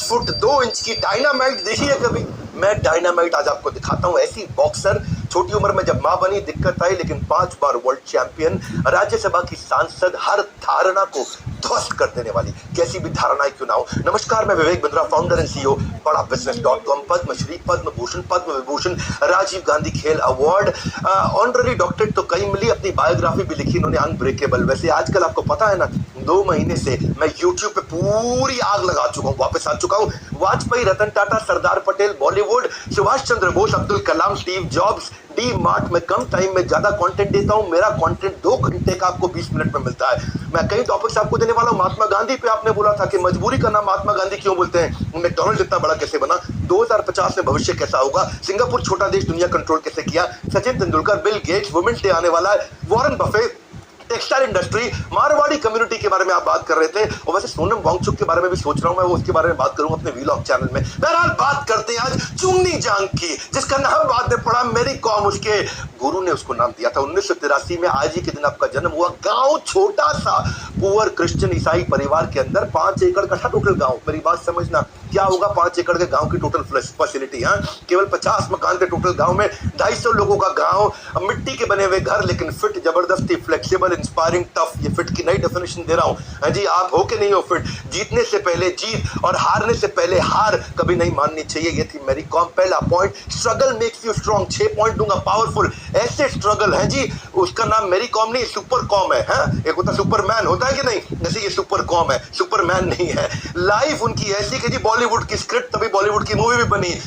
Foot 2 inch की dynamite देखी है कभी? मैं डायनामाइट आज आपको दिखाता हूं। ऐसी बॉक्सर, छोटी उम्र में जब मां बनी दिक्कत आई, लेकिन 5 बार वर्ल्ड चैंपियन, राज्यसभा की सांसद, हर धारणा को ध्वस्त कर देने वाली, कैसी भी धारणाएं क्यों ना हो। नमस्कार, मैं Vivek Bindra, founder and CEO बड़ा बिजनेस.com, पद्मश्री, पद्म भूषण, पद्म विभूषण, राजीव गांधी खेल अवार्ड, ऑनररी डॉक्टरेट तो कई मिली, अपनी बायोग्राफी भी लिखी इन्होंने, अनब्रेकेबल। वैसे आजकल आपको पता है ना, 2 महीने से मैं यूट्यूब पे पूरी आग लगा चुका हूं, वापस आ चुका हूं। Vajpayee, Ratan Tata, Sardar Patel, Bollywood, Subhash Chandra Bose, Abdul Kalam, Steve jobs, D mart में कम टाइम में ज्यादा कंटेंट देता हूं। मेरा कंटेंट 2 घंटे का आपको 20 मिनट में मिलता है। मैं कई टॉपिक्स आपको देने वाला हूं। महात्मा गांधी पे आपने बोला था कि मजबूरी का नाम महात्मा गांधी क्यों बोलते हैं, मैकडॉनल्ड इतना बड़ा कैसे बना, 2050 में भविष्य कैसा होगा, सिंगापुर छोटा देश दुनिया कंट्रोल कैसे किया, Sachin Tendulkar, Bill Gates, women's day आने वाला है, Warren Buffett, textile industry, Marwari community के बारे में आप बात कर रहे थे, और वैसे सोनम वांगचुक के बारे में भी सोच रहा हूं मैं, वो उसके बारे में बात करूंगा अपने वीलॉग चैनल में। बहरहाल बात करते हैं आज चुन्नी जांग की, जिसका नाम बाद में पड़ा मेरी कॉम, उसके गुरु ने उसको नाम दिया था। 1983 में आज ही के दिन आपका जन्म हुआ। गांव छोटा सा, पुअर क्रिश्चियन ईसाई परिवार के अंदर, 5 एकड़ का था टोटल गांव। मेरी बात समझना, क्या होगा 5 एकड़ के गांव की टोटल फैसिलिटी? केवल 50 मकान थे टोटल गांव में, 250 लोगों का गांव, मिट्टी के बने हुए घर, लेकिन फिट जबरदस्ती, फ्लेक्सिबल, इंस्पायरिंग, टफ। ये फिट की नई डेफिनेशन दे रहा हूं जी। आप हो कि नहीं हो फिट? जीतने से पहले जीत और हारने से पहले हार कभी नहीं माननी चाहिए। ये थी मेरी कॉम। पहला point, struggle makes you strong. 6 point दूंगा, पावरफुल ऐसे स्ट्रगल है जी, उसका नाम मेरी कॉम नहीं, सुपर कॉम है। एक होता सुपरमैन, होता है कि नहीं, जैसे ये सुपर कॉम है, सुपरमैन नहीं है। लाइफ उनकी ऐसी कि जी बॉलीवुड की स्क्रिप्ट, तभी बॉलीवुड की मूवी भी बनी।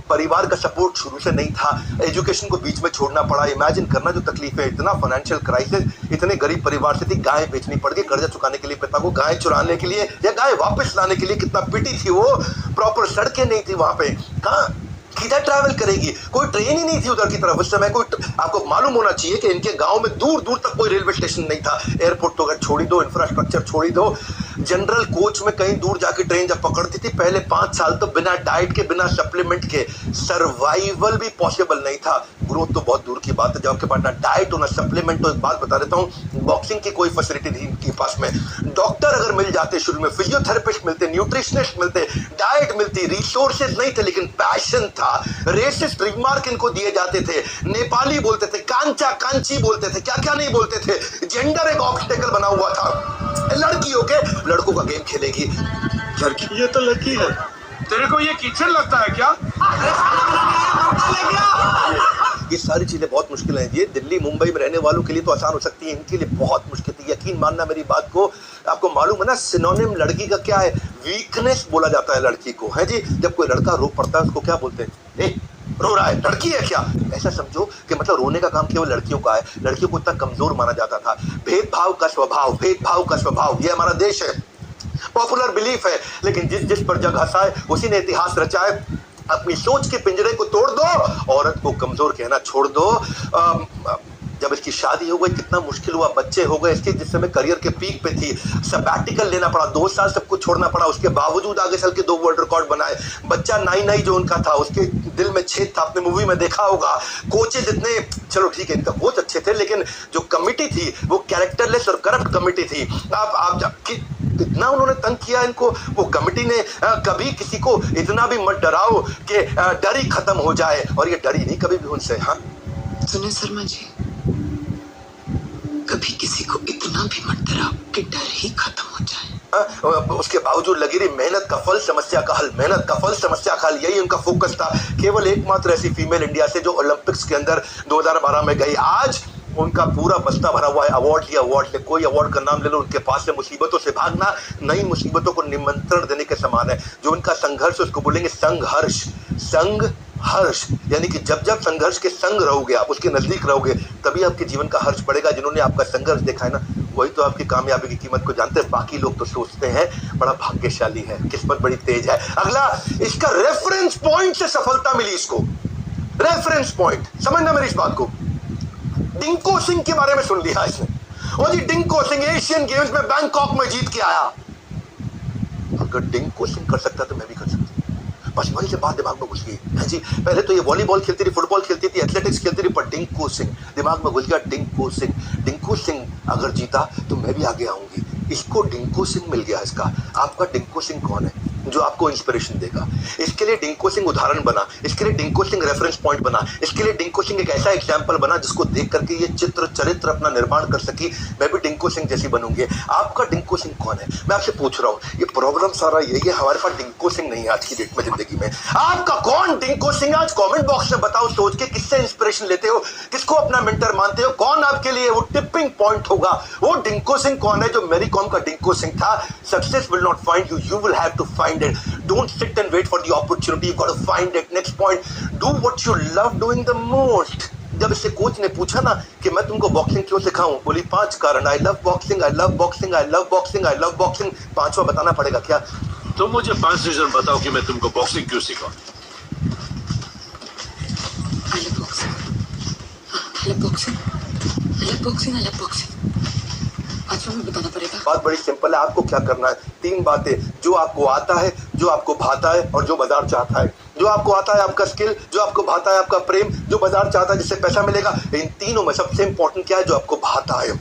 परिवार का सपोर्ट शुरू से नहीं था, एजुकेशन को बीच में छोड़ना पड़ा। इमेजिन करना जो तकलीफ है, इतना फाइनेंशियल क्राइसिस, इतने गरीब परिवार से थी, गाय बेचनी पड़ गई कर्जा चुकाने के लिए पिता को, गाय चुराने के लिए या गाय वापस लाने के लिए। कितना पिटी थी वो, प्रॉपर सड़कें नहीं थी वहां पे, कहां किधर ट्रैवल करेगी, कोई ट्रेन ही नहीं थी उधर की तरफ उस समय। कोई, आपको मालूम होना चाहिए कि इनके गांव में दूर दूर तक कोई रेलवे स्टेशन नहीं था। एयरपोर्ट तो अगर छोड़ी दो, इंफ्रास्ट्रक्चर छोड़ी दो, जनरल कोच में कहीं दूर जाके ट्रेन जब पकड़ती थी, पहले 5 साल तो बिना डाइट के, बिना सप्लीमेंट के सर्वाइवल भी पॉसिबल नहीं था। ग्रोथ तो बहुत दूर की बात है जब आपके पास ना डाइट हो ना सप्लीमेंट। तो एक बात बता देता हूं, बॉक्सिंग की कोई फैसिलिटी नहीं इनके पास में। डॉक्टर अगर मिल जाते शुरू में, फिजियोथेरेपिस्ट मिलते, न्यूट्रिशनिस्ट मिलते, डाइट मिलती, रिसोर्सेज नहीं थे, लेकिन पैशन था। रेसिस्ट रिमार्क इनको दिए जाते थे, नेपाली बोलते थे, कांचा कांची बोलते थे, क्या क्या नहीं बोलते थे। जेंडर एक ऑब्स्टेकल बना हुआ था। लड़की होके लड़कों का गेम खेलेगी, लड़की ये तो लड़की है, तेरे को ये किचन लगता है क्या? ये सारी चीजें बहुत मुश्किल हैं। ये दिल्ली मुंबई में रहने वालों के लिए तो आसान हो सकती है, इनके लिए बहुत मुश्किल थी। यकीन मानना मेरी बात को। आपको मालूम है ना, सिनोनिम लड़की का क्या है? वीकनेस बोला जाता है लड़की को, है जी। जब कोई लड़का रो पड़ता है उसको क्या बोलते हैं? रो रहा है, लड़की है क्या? ऐसा समझो कि मतलब रोने का काम केवल लड़कियों का है। लड़कियों को इतना कमजोर माना जाता था। भेदभाव का स्वभाव, भेदभाव का स्वभाव, ये हमारा देश है, पॉपुलर बिलीफ है। लेकिन जिस जिस पर जग हंसाए उसी ने इतिहास रचा है। अपनी सोच के पिंजरे को तोड़ दो, औरत को कमजोर कहना छोड़ दो। जब इसकी शादी हो गई कितना मुश्किल हुआ, बच्चे हो गए इसके, जिस समय करियर के पीक पे थी, सबैटिकल लेना पड़ा, 2 साल सब कुछ छोड़ना पड़ा। उसके बावजूद आगे चल के 2 वर्ल्ड रिकॉर्ड बनाए। बच्चा नाई जो उनका था, उसके दिल में छेद था, आपने मूवी में देखा होगा। कोचेज इतने, चलो ठीक है इनका कोच अच्छे थे, लेकिन जो कमिटी थी वो कैरेक्टरलेस और करप्ट कमिटी थी। आप इतना उन्होंने तंग किया इनको, वो कमिटी ने। कभी किसी को इतना भी मत डराओ कि डर ही खत्म हो जाए, और ये डरी नहीं कभी भी उनसे। हाँ सुनिए शर्मा जी, कभी किसी को इतना भी मत डराओ कि डर ही खत्म हो जाए। उसके बावजूद लगी रही मेहनत का फल समस्या का हल, मेहनत का फल समस्या का हल, यही उनका फोकस था। केवल एकमात्र ऐसी फीमेल इंडिया से जो ओलंपिक्स के अंदर 2012 में गई। आज उनका पूरा बस्ता भरा हुआ है अवार्ड ही अवार्ड से। कोई अवार्ड का नाम ले लो, उनके पास से मुसीबतों से भागना नई मुसीबतों को निमंत्रण देने के समान है। जो उनका संघर्ष, उसको बोलेंगे संघर्ष। संघर्ष यानी कि जब जब संघर्ष के संग रहोगे, आप उसके नजदीक रहोगे, तभी आपके जीवन का हर्ष बढ़ेगा। जिन्होंने आपका संघर्ष देखा है ना, वही तो आपकी कामयाबी की कीमत को जानते हैं। बाकी लोग तो सोचते हैं बड़ा भाग्यशाली है, किस्मत बड़ी तेज है। अगला, इसका रेफरेंस पॉइंट से सफलता मिली इसको। रेफरेंस पॉइंट, समझना मेरी इस बात को। डिंको सिंह के बारे में सुन लिया इसने। और जी डिंको सिंह एशियन गेम्स में बैंकॉक में जीत के आया। अगर डिंको सिंह कर सकता तो मैं भी कर सकता। बस वही से बात दिमाग में घुस गई है जी। पहले तो ये वॉलीबॉल खेलती थी, फुटबॉल खेलती थी, एथलेटिक्स खेलती थी, पर डिंको सिंह दिमाग में घुस गया। डिंको सिंह, डिंको सिंह अगर जीता तो मैं भी आगे आऊंगी। इसको डिंको सिंह मिल गया इसका। आपका डिंको सिंह कौन है? जो आपको इंस्पिरेशन देगा। इसके लिए डिंको सिंह उदाहरण बना, इसके लिए डिंको सिंह रेफरेंस पॉइंट बना, इसके लिए डिंको सिंह एक ऐसा एग्जाम्पल बना जिसको देख करके ये चित्र चरित्र अपना निर्माण कर सकी, मैं भी डिंको सिंह जैसी बनूंगी। आपका डिंको सिंह कौन है? मैं आपसे पूछ रहा हूँ। ये प्रॉब्लम सारा यही है, हमारे पास डिंको सिंह नहीं है आज की डेट में जिंदगी में। आपका कौन डिंको सिंह? आज कॉमेंट बॉक्स में बताओ, सोच के किससे इंस्पिरेशन लेते हो, किसको अपना मेंटर मानते हो, कौन आपके लिए वो टिपिंग पॉइंट होगा? वो डिंको सिंह कौन है जो मैरी कॉम का डिंको सिंह था? Success will not find you, you will have to find it. Don't sit and wait for the opportunity, you got to find it. Next point, do what you love doing the most. जब इससे coach ने पूछा ना कि मैं तुमको boxing क्यों सिखाऊं, बोली 5 कारण। I love boxing, I love boxing, I love boxing, I love boxing. 5वां बताना पड़ेगा क्या? तुम मुझे 5 रीजन बताओ कि मैं तुमको बॉक्सिंग क्यों सिखाऊं। I love boxing. I love boxing. I love boxing. I love boxing. 5वां में बताना पड़ेगा। बात बड़ी सिंपल है, आपको क्या करना है? 3 बातें, जो आपको आता है, जो आपको भाता है और जो बाजार चाहता है। जो आपको आता है आपका स्किल, जो आपको भाता है आपका प्रेम, जो बाजार चाहता है जिससे पैसा मिलेगा। इन तीनों में सबसे इंपॉर्टेंट क्या है? जो आपको भाता है।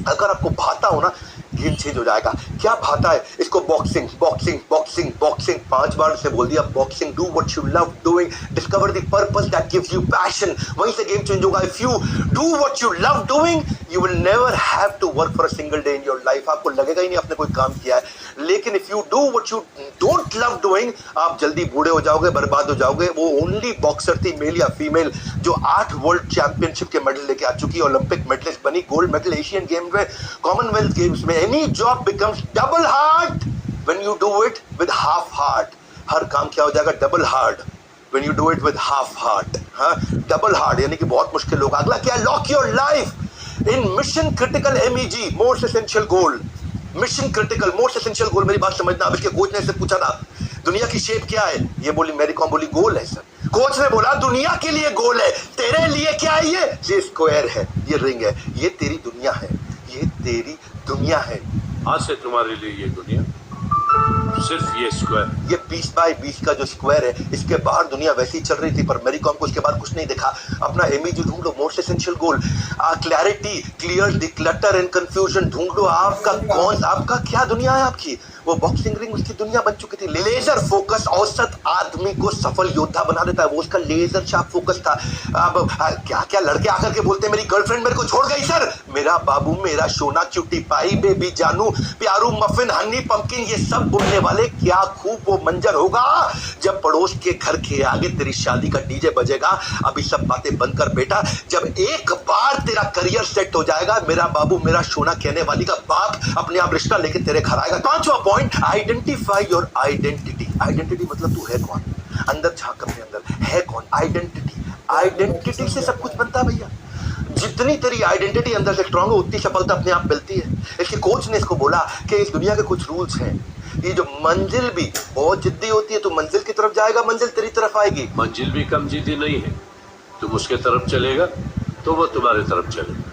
अगर आपको भाता हो ना, गेम चेंज हो जाएगा। क्या भाता है? इसको बॉक्सिंग बॉक्सिंग बॉक्सिंग बॉक्सिंग 5 बार से बोल दिया। Boxing, do what you love doing, discover the purpose that gives you passion, वहीं से गेम चेंज होगा। If you do what you love doing, you will never have to work for a single day in your life. आपको लगेगा ही नहीं आपने कोई काम किया है। लेकिन if you do what you don't love doing, आप जल्दी बूढ़े हो जाओगे, बर्बाद हो जाओगे। वो ओनली बॉक्सर थी, मेल या फीमेल, जो 8 वर्ल्ड चैंपियनशिप के मेडल लेके आ चुकी है, ओलंपिक मेडलिस्ट बनी, गोल्ड मेडल एशियन गेम्स में, कॉमनवेल्थ गेम्स में। Any job becomes double hard when you do it with half heart. हर काम क्या हो जाएगा? Double hard when you do it with half heart. हाँ, डबल हार्ड यानी कि बहुत मुश्किल होगा। अगला क्या? Lock your life in mission critical MEG, most essential goal. Mission critical most essential goal. मेरी बात समझना। अब इसके कोच ने इससे पूछा था दुनिया की शेप क्या है? ये बोली, मैरी कॉम बोली गोल है सर। कोच ने बोला दुनिया के लिए गोल है, तेरे लिए क्या है? ये स्क्वायर है, ये रिंग है, ये तेरी दुनिया है, ये तेरी दुनिया है। आज से तुम्हारे लिए ये दुनिया सिर्फ ये स्क्वायर। ये 20 बाय 20 का जो स्क्वायर है, इसके बाहर दुनिया वैसी चल रही थी, पर मैरी कॉम को उसके बाद कुछ नहीं दिखा। अपना MEG ढूंढ लो, most essential goal. Clarity, clear the clutter and confusion ढूंढ लो। आपका कौन, आपका क्या दुनिया है? आपकी वो बॉक्सिंग रिंग उसकी दुनिया बन चुकी थी। लेजर फोकस औसत आदमी को सफल योद्धा बना देता है। वो उसका लेजर शार्प फोकस था। अब क्या क्या लड़के आकर के बोलते हैं मेरी गर्लफ्रेंड मेरे को छोड़ गई सर। मेरा बाबू, मेरा सोना, क्यूटी पाई, बेबी जानू, प्यारू, मफिन, हनी, पंपकिन, ये सब बोलने वाले। क्या खूब वो मंजर होगा जब पड़ोस के घर के आगे तेरी शादी का DJ बजेगा। अभी सब बातें बंद कर बेटा, जब एक बार तेरा करियर सेट हो जाएगा, मेरा बाबू, मेरा सोना कहने वाली का बाप अपने आप रिश्ता लेके तेरे घर आएगा। 5वां point, identify your identity. Identity मतलब तू है कौन? अंदर झांक अपने अंदर, है कौन? आइडेंटिटी। आइडेंटिटी से सब कुछ बनता है भैया। जितनी तेरी आइडेंटिटी अंदर से स्ट्रांग हो, उतनी सफलता अपने आप मिलती है। इसके कोच ने इसको बोला कि इस दुनिया के कुछ रूल्स हैं। ये जो मंजिल भी बहुत जिद्दी होती है, तो मंजिल की तरफ जाएगा, मंजिल तेरी तरफ आएगी। मंजिल भी कम जिद्दी नहीं है। तुम उसके तरफ चलेगा तो वो तुम्हारे तरफ चलेगा।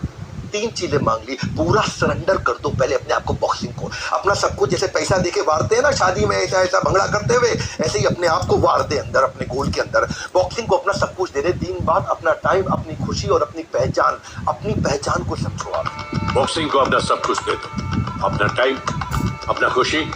3 चीजें मांग ली। पूरा सरेंडर कर दो पहले अपने आप को, बॉक्सिंग को, अपना सब कुछ। जैसे पैसा देके वारते हैं ना शादी में, ऐसा ऐसा भंगड़ा करते हुए, ऐसे ही अपने आप को वार दे अंदर, अपने गोल के अंदर। बॉक्सिंग को अपना सब कुछ दे दे। 3 बात, अपना टाइम, अपनी खुशी और अपनी पहचान। अपनी पहचान को समझो आप। बॉक्सिंग को अपना सब कुछ दे दो, अपना टाइम, अपना खुशी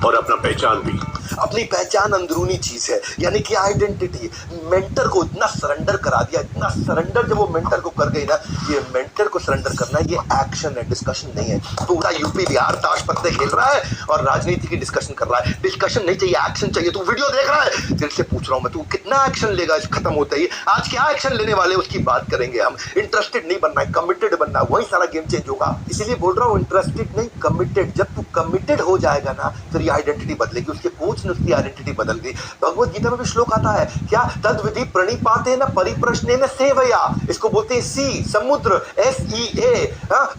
और अपना पहचान भी। अपनी पहचान अंदरूनी चीज है, यानी कि आइडेंटिटी। मेंटर को इतना सरेंडर करा दिया, इतना सरेंडर जब वो मेंटर को कर गई ना, ये मेंटर को सरेंडर करना, ये एक्शन है, डिस्कशन नहीं है। पूरा यूपी बिहार ताश पत्ते खेल रहा है और राजनीति की डिस्कशन कर रहा है। डिस्कशन नहीं चाहिए, एक्शन चाहिए। तू वीडियो देख रहा है, दिल से पूछ रहा हूं मैं, तू कितना एक्शन लेगा खत्म होता ही? आज क्या एक्शन लेने वाले उसकी बात करेंगे हम। इंटरेस्टेड नहीं बनना है, कमिटेड बनना है, वही सारा गेम चेंज होगा। इसीलिए बोल रहा हूँ, इंटरेस्टेड नहीं, कमिटेड। जब तू कमिटेड हो जाएगा ना, फिर ये आइडेंटिटी बदलेगी। उसके कोच ने उसकी आइडेंटिटी बदल गई। भगवत गीता में भी श्लोक आता है क्या? तद विधि प्रणिपातेन परिप्रश्नेन सेवया। इसको बोलते हैं सी, समुद्र, SEA।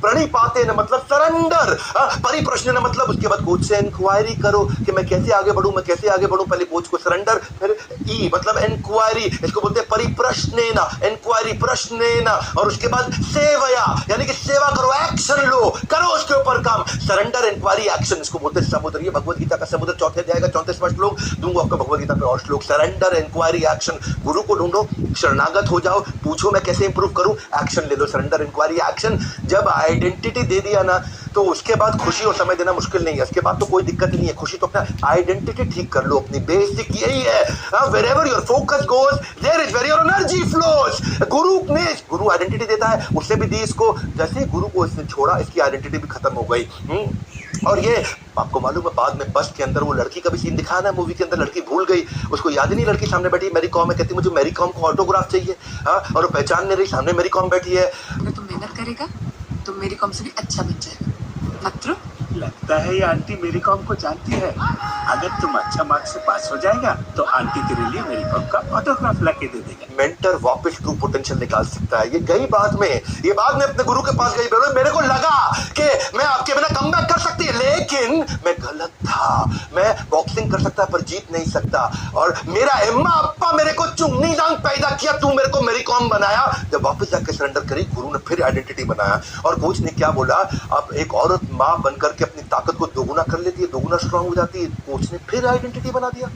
प्रणिपातेन मतलब सरेंडर, परिप्रश्नेन मतलब उसके बाद कोच से इंक्वायरी करो कि मैं कैसे आगे बढ़ूं, मैं कैसे आगे बढ़ूं। पहले कोच को सरेंडर, फिर E मतलब इंक्वायरी, इसको बोलते हैं परिप्रश्नेन, इंक्वायरी, प्रश्नेन, और उसके बाद सेवया यानी कि सेवा करो, एक्शन लो, करो उसके ऊपर काम। सरेंडर, इंक्वायरी, एक्शन, इसको बोलते हैं समुद्र। ये भगवत गीता का समुद्र 4 अध्याय का 34वां श्लोक। दूंगा आपको भगवत गीता पे और श्लोक। Surrender, inquiry, action. गुरु को ढूंढो, शरणागत हो जाओ, पूछो मैं कैसे इंप्रूव करूं, एक्शन ले लो। Surrender, inquiry, action. जब आइडेंटिटी दे दिया ना, तो उसके बाद खुशी और समय देना मुश्किल नहीं है, उसके बाद तो कोई दिक्कत नहीं है। खुशी तो अपना आइडेंटिटी ठीक कर लो, अपनी बेसिक यही है। Wherever your focus goes, there is where your energy flows। Guru identity देता है, उससे भी दी इसको, जैसे गुरु को इसने छोड़ा इसकी आइडेंटिटी भी खत्म हो गई। और ये आपको मालूम है, बाद में बस के अंदर वो लड़की का भी सीन दिखाया ना मूवी के अंदर, लड़की भूल गई, उसको याद ही नहीं, लड़की सामने बैठी मैरी कॉम है, कहती मुझे मैरी कॉम को ऑटोग्राफ चाहिए। और वो पहचान नहीं रही, सामने मैरी कॉम बैठी है। अगर तुम मेहनत करेगा तो मेरी कॉम से भी अच्छा बन जाएगा। मात्र लगता है ये आंटी मेरी कॉम को जानती है। अगर तुम अच्छा मार्क्स से पास हो जाएगा तो आंटी तेरे लिए मेरी कॉम का ऑटोग्राफ ला के दे देगा। मेंटर वापस ट्रू पोटेंशियल निकाल सकता है। ये गई बाद में, ये बाद में अपने गुरु के पास गई, बोले मेरे को लगा कि मैं आपके बिना कमबैक कर सकती है, लेकिन मैं गलत था। मैं बॉक्सिंग कर सकता पर जीत नहीं सकता, और मेरा अम्मा अप्पा मेरे को चुन्नी जान पैदा किया, तू मेरे को मेरी कॉम बनाया। जब वापस जाकर सरेंडर करी, गुरु ने फिर आइडेंटिटी बनाया। और कोच ने क्या बोला, अब एक औरत माँ बनकर के अपनी ताकत को दोगुना कर लेती है, दोगुना स्ट्रांग हो जाती है। कोच ने फिर आइडेंटिटी बना दिया,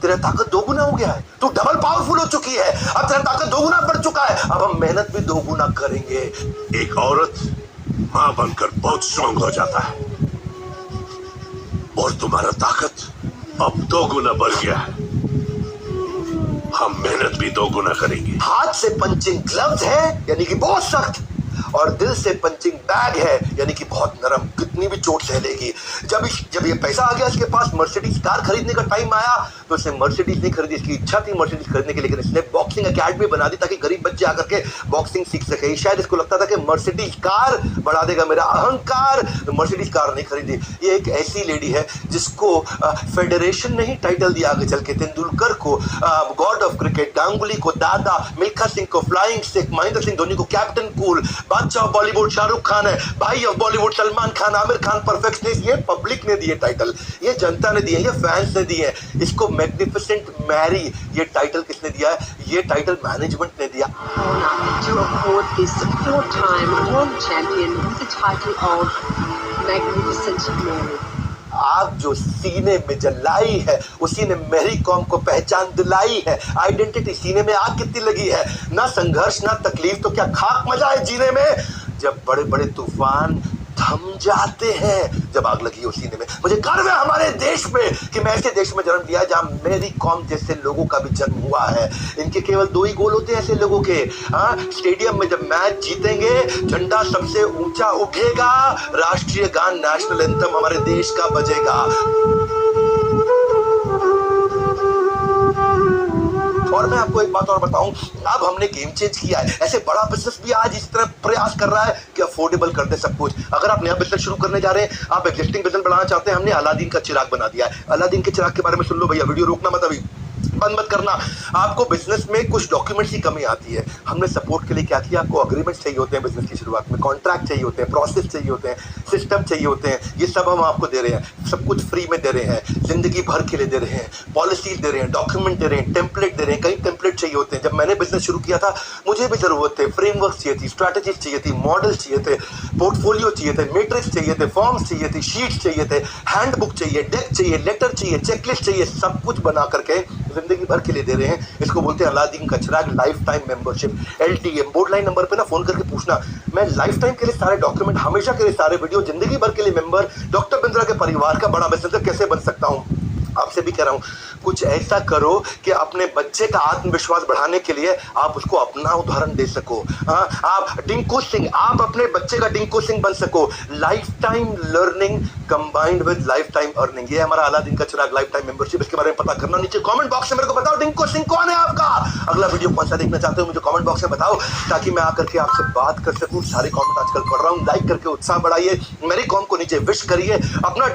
तेरा ताकत दोगुना हो गया है, तू डबल पावरफुल हो चुकी है, अब तेरा ताकत दोगुना बढ़ चुका है, अब हम मेहनत भी दोगुना करेंगे। एक औरत मां बनकर बहुत स्ट्रांग हो जाता है, और तुम्हारा ताकत अब 2 गुना बढ़ गया है। हम मेहनत भी 2 गुना करेंगे। हाथ से पंचिंग ग्लव्स है यानी कि बहुत सख्त, और दिल से पंचिंग बैग है यानी कि बहुत नरम, कितनी भी चोट सह लेगी। जब ये पैसा आ गया इसके पास, मर्सिडीज कार खरीदने का टाइम आया, तो इसने मर्सिडीज नहीं खरीदी। इसकी इच्छा थी मर्सिडीज खरीदने की, लेकिन इसने बॉक्सिंग अकेडमी बना दी ताकि गरीब बच्चे आकर के बॉक्सिंग सीख सके। शायद इसको लगता था कि मर्सिडीज कार बढ़ा देगा मेरा अहंकार, तो मर्सिडीज कार नहीं खरीदी। ये एक ऐसी लेडी है जिसको फेडरेशन ने ही टाइटल दिया आगे चल के। तेंदुलकर को गॉड ऑफ क्रिकेट, गांगुली को दादा, मिल्खा सिंह को फ्लाइंग सिख, महेंद्र सिंह धोनी को कैप्टन कूल, बादशाह ऑफ बॉलीवुड शाहरुख खान है, भाई ऑफ बॉलीवुड सलमान खान, आमिर खान परफेक्शनिस्ट। ये पब्लिक ने दिए टाइटल, ये जनता ने दिए, ये फैंस ने दिए। इसको मैग्निफिसेंट मैरी ये टाइटल किसने दिया है? ये टाइटल मैनेजमेंट ने दिया। To award this 4-time world champion with the title of Magnificent Mary. आग जो सीने में जलाई है उसी ने मैरी कॉम को पहचान दिलाई है। आइडेंटिटी, सीने में आग कितनी लगी है, ना संघर्ष ना तकलीफ, तो क्या खाक मजा है जीने में। जब बड़े बड़े तूफान थम जाते हैं, जब आग लगी हो सीने में। मुझे गर्व है हमारे देश में कि मैं ऐसे देश में जन्म लिया जहां मैरी कॉम जैसे लोगों का भी जन्म हुआ है। इनके केवल 2 ही गोल होते हैं ऐसे लोगों के। स्टेडियम में जब मैच जीतेंगे, झंडा सबसे ऊंचा उठेगा, राष्ट्रीय गान नेशनल एंथम हमारे देश का बजेगा। और मैं आपको एक बात और बताऊं, अब हमने गेम चेंज किया है। ऐसे बड़ा बिजनेस भी आज इस तरह प्रयास कर रहा है कि अफोर्डेबल कर दे सब कुछ। अगर आप नया बिजनेस शुरू करने जा रहे हैं, आप एग्जिस्टिंग बिजनेस बढ़ाना चाहते हैं, हमने अलादीन का चिराग बना दिया है। अलादीन के चिराग के बारे में सुन लो भैया, वीडियो रोकना मत, अभी बंद मत करना। आपको बिजनेस में कुछ डॉक्यूमेंट्स की कमी आती है, हमने सपोर्ट के लिए क्या किया, आपको अग्रीमेंट चाहिए होते हैं बिजनेस की शुरुआत में, कॉन्ट्रैक्ट चाहिए होते हैं, प्रोसेस चाहिए होते हैं, सिस्टम चाहिए होते हैं। ये सब हम आपको दे रहे हैं, सब कुछ फ्री में दे रहे हैं, जिंदगी भर के लिए दे रहे हैं, पॉलिसी दे रहे हैं, डॉक्यूमेंट दे रहे हैं, टेम्पलेट दे रहे हैं। कई टेम्पलेट चाहिए होते हैं। जब मैंने बिजनेस शुरू किया था मुझे भी जरूरत थे, फ्रेमवर्क चाहिए थी, स्ट्रैटेजीज चाहिए थी, मॉडल चाहिए थे, पोर्टफोलियो चाहिए थे, मैट्रिक्स चाहिए थे, फॉर्म्स चाहिए थी, शीट्स चाहिए थे, हैंडबुक चाहिए, डेक चाहिए, लेटर चाहिए, चेकलिस्ट चाहिए, सब कुछ बना करके जिंदगी भर के लिए दे रहे हैं। इसको बोलते हैं अलादीन का चिराग life time membership, LTM। Board line number पे ना फोन करके पूछना, मैं लाइफ टाइम के लिए सारे डॉक्यूमेंट, हमेशा के लिए सारे वीडियो, जिंदगी भर के लिए मेंबर, डॉक्टर बिंद्रा के परिवार का बड़ा बिजनेस कैसे बन सकता हूं। आपसे भी कह रहा हूं, कुछ ऐसा करो कि अपने बच्चे का आत्मविश्वास बढ़ाने के लिए आप उसको अपना उदाहरण दे सको। आप डिंकू सिंह, आप अपने बच्चे का डिंकू सिंह बन सको। Life time learning combined with life time earning, ये हमारा अलादीन का चिराग लाइफ टाइम मेंबरशिप। इसके बारे में पता करना, नीचे कमेंट बॉक्स में मेरे को बताओ डिंकू सिंह कौन है आपका। अगला वीडियो कौन सा देखना चाहते हो मुझे कमेंट बॉक्स में बताओ, ताकि मैं आकर के आपसे बात कर सकूं। सारे कमेंट आजकल पढ़ रहा हूं, लाइक करके उत्साह बढ़ाइए, मेरी कॉम को नीचे विश करिए, अपना